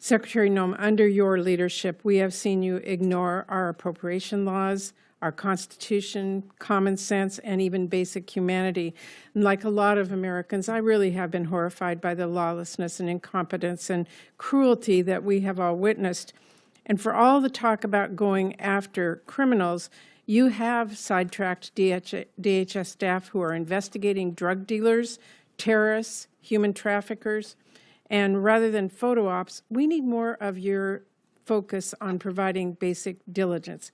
Secretary Noem, under your leadership, we have seen you ignore our appropriation laws, our Constitution, common sense, and even basic humanity. And like a lot of Americans, I really have been horrified by the lawlessness and incompetence and cruelty that we have all witnessed. And for all the talk about going after criminals, you have sidetracked DHS staff who are investigating drug dealers, terrorists, human traffickers. And rather than photo ops, we need more of your focus on providing basic diligence.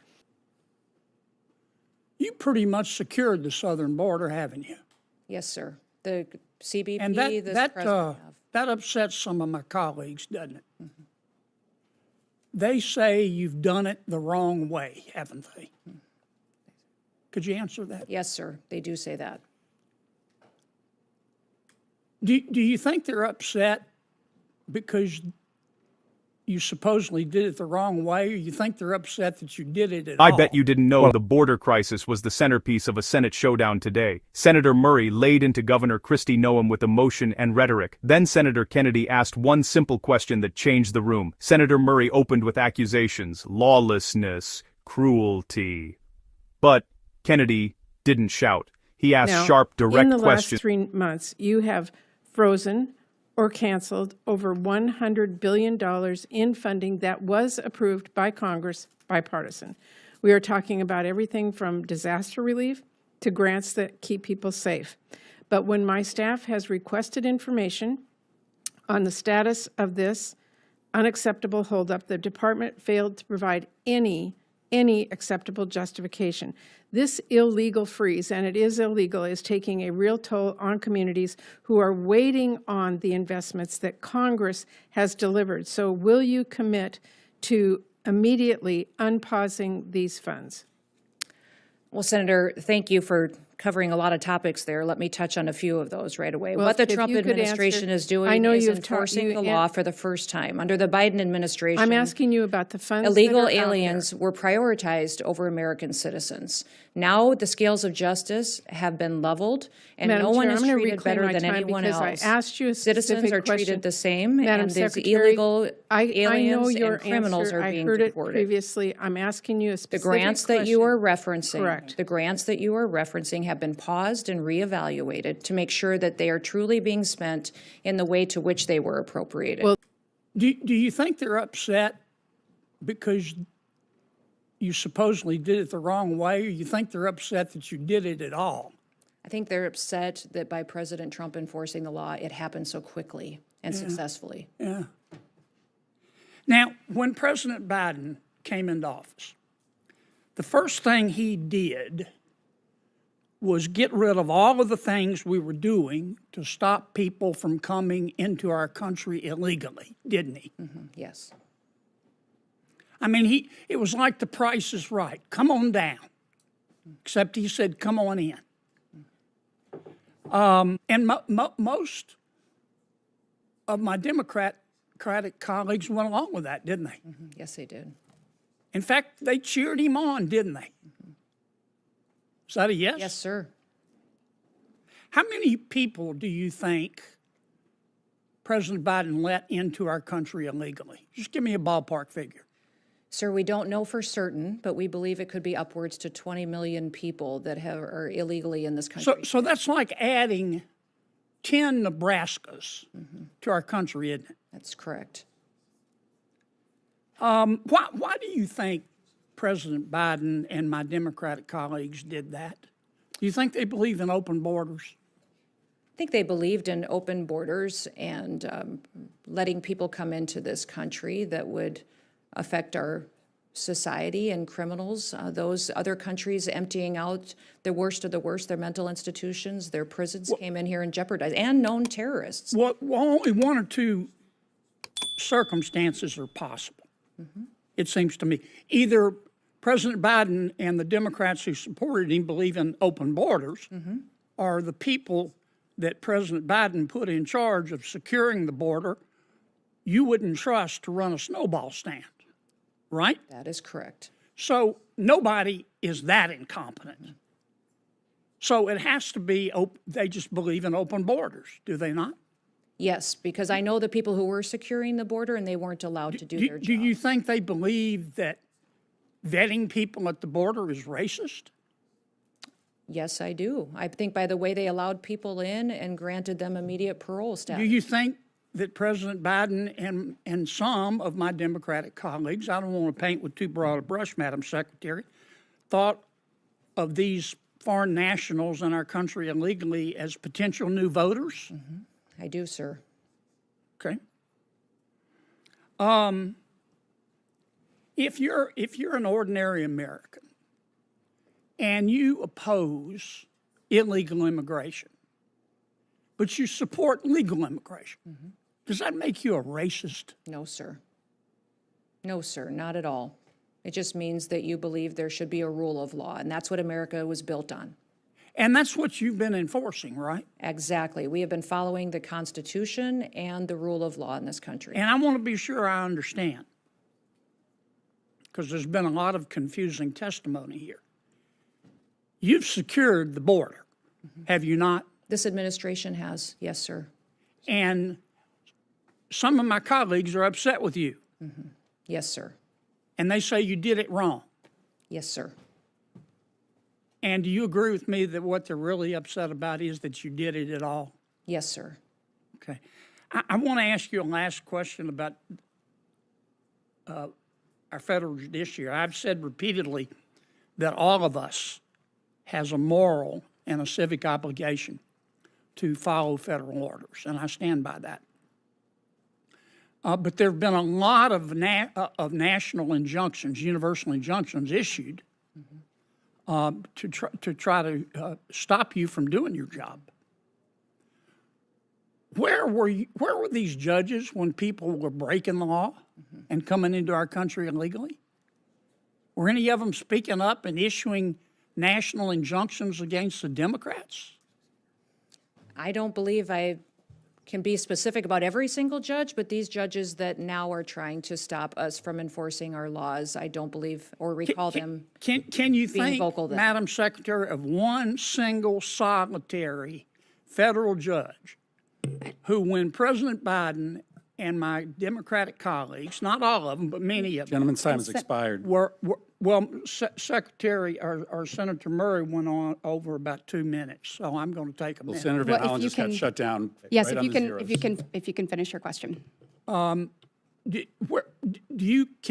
You pretty much secured the southern border, haven't you? Yes, sir. The CBP, And that upsets some of my colleagues, doesn't it? Mm-hmm. They say you've done it the wrong way, haven't they? Mm-hmm. Could you answer that? Yes, sir. They do say that. Do you think they're upset because you supposedly did it the wrong way, or you think they're upset that you did it at all? I bet you didn't know the border crisis was the centerpiece of a Senate showdown today. Senator Murray laid into Governor Kristi Noem with emotion and rhetoric. Then Senator Kennedy asked one simple question that changed the room. Senator Murray opened with accusations, lawlessness, cruelty. But Kennedy didn't shout. He asked sharp, direct questions. In the last 3 months, you have frozen or canceled over $100 billion in funding that was approved by Congress, bipartisan. We are talking about everything from disaster relief to grants that keep people safe. But when my staff has requested information on the status of this unacceptable holdup, the department failed to provide any acceptable justification. This illegal freeze, and it is illegal, is taking a real toll on communities who are waiting on the investments that Congress has delivered. So will you commit to immediately unpausing these funds? Well, Senator, thank you for covering a lot of topics there. Let me touch on a few of those right away. Well, what the Trump administration is doing is enforcing the law for the first time. Under the Biden administration, I'm asking you about the funds. Illegal aliens were prioritized over American citizens. Now the scales of justice have been leveled, and Madam no one Chair, is treated better than anyone else. I asked you a Citizens are treated the same, Madam and these Secretary, illegal aliens and criminals answer. are being I heard deported. it previously. I'm asking you a specific The grants that you are referencing, Correct. The grants that you are referencing have been paused and reevaluated to make sure that they are truly being spent in the way to which they were appropriated. Well, Do you think they're upset because you supposedly did it the wrong way, or you think they're upset that you did it at all? I think they're upset that by President Trump enforcing the law, it happened so quickly and successfully. Yeah. Now, when President Biden came into office, the first thing he did was get rid of all of the things we were doing to stop people from coming into our country illegally, didn't he? Mm-hmm. Yes. I mean, it was like The Price is Right. Come on down. Except he said, come on in. And most of my Democratic colleagues went along with that, didn't they? Mm-hmm. Yes, they did. In fact, they cheered him on, didn't they? Mm-hmm. Is that a yes? Yes, sir. How many people do you think President Biden let into our country illegally? Just give me a ballpark figure. Sir, we don't know for certain, but we believe it could be upwards to 20 million people that are illegally in this country. So that's like adding 10 Nebraskas to our country, isn't it? That's correct. Why do you think President Biden and my Democratic colleagues did that? Do you think they believe in open borders? I think they believed in open borders and letting people come into this country that would affect our society and criminals. Those other countries emptying out the worst of the worst, their mental institutions, their prisons came in here and jeopardized, and known terrorists. Well, only one or two circumstances are possible, it seems to me. Either President Biden and the Democrats who supported him believe in open borders, or the people that President Biden put in charge of securing the border, you wouldn't trust to run a snowball stand, right? That is correct. So nobody is that incompetent. So it has to be, they just believe in open borders, do they not? Yes, because I know the people who were securing the border and they weren't allowed to do their Do job. you think they believe that vetting people at the border is racist? Yes, I do. I think by the way they allowed people in and granted them immediate parole Do status. you think that President Biden and some of my Democratic colleagues, I don't want to paint with too broad a brush, Madam Secretary, thought of these foreign nationals in our country illegally as potential new voters? I do, sir. Okay. If you're an ordinary American and you oppose illegal immigration, but you support legal immigration, does that make you a racist? No, sir. No, sir, not at all. It just means that you believe there should be a rule of law, and that's what America was built on. And that's what you've been enforcing, right? Exactly. We have been following the Constitution and the rule of law in this country. And I want to be sure I understand, because there's been a lot of confusing testimony here. You've secured the border, have you not? This administration has, yes, sir. And some of my colleagues are upset with you, Yes, sir. and they say you did it wrong. Yes, sir. And do you agree with me that what they're really upset about is that you did it at all? Yes, sir. Okay. I want to ask you a last question about our federal judiciary. I've said repeatedly that all of us has a moral and a civic obligation to follow federal orders, and I stand by that. But there have been a lot of national injunctions, universal injunctions issued to try to stop you from doing your job. Where were these judges when people were breaking the law and coming into our country illegally? Were any of them speaking up and issuing national injunctions against the Democrats? I don't believe I can be specific about every single judge, but these judges that now are trying to stop us from enforcing our laws, I don't believe or recall them. Can you being think, vocal then. Madam Secretary, of one single solitary federal judge who, when President Biden and my Democratic colleagues, not all of them, but many of them, Gentleman's time has expired. Secretary or Senator Murray went on over about 2 minutes, so I'm going to take a minute. Senator Well, Van if Hollen you just got can- shut down. Yes, right if on you the can, zeros. if you can finish your question. Can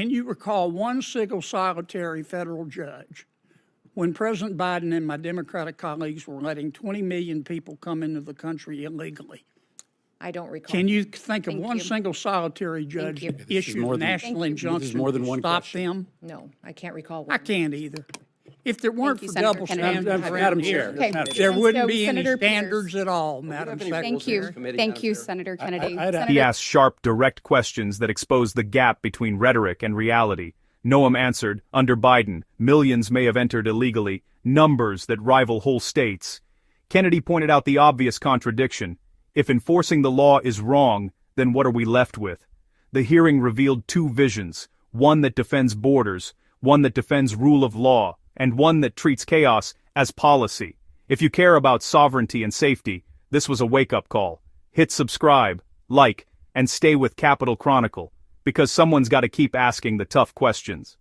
you recall one single solitary federal judge when President Biden and my Democratic colleagues were letting 20 million people come into the country illegally? I don't recall. Can you think of one you. single solitary judge you. that issued more a than- national Thank you. This is injunction more than to one stop question. them? No, I can't recall I one. can't either. If there weren't you, for Senator double Kennedy. standards Madam around Chair. here, Okay. there And wouldn't so be any Senator standards Peters. at all, Madam Secretary. Thank you, Senator Kennedy. I'd- Senator- He asked sharp, direct questions that exposed the gap between rhetoric and reality. Noem answered, under Biden, millions may have entered illegally, numbers that rival whole states. Kennedy pointed out the obvious contradiction. If enforcing the law is wrong, then what are we left with? The hearing revealed two visions, one that defends borders, one that defends rule of law, and one that treats chaos as policy. If you care about sovereignty and safety, this was a wake-up call. Hit subscribe, like, and stay with Capitol Chronicle, because someone's got to keep asking the tough questions.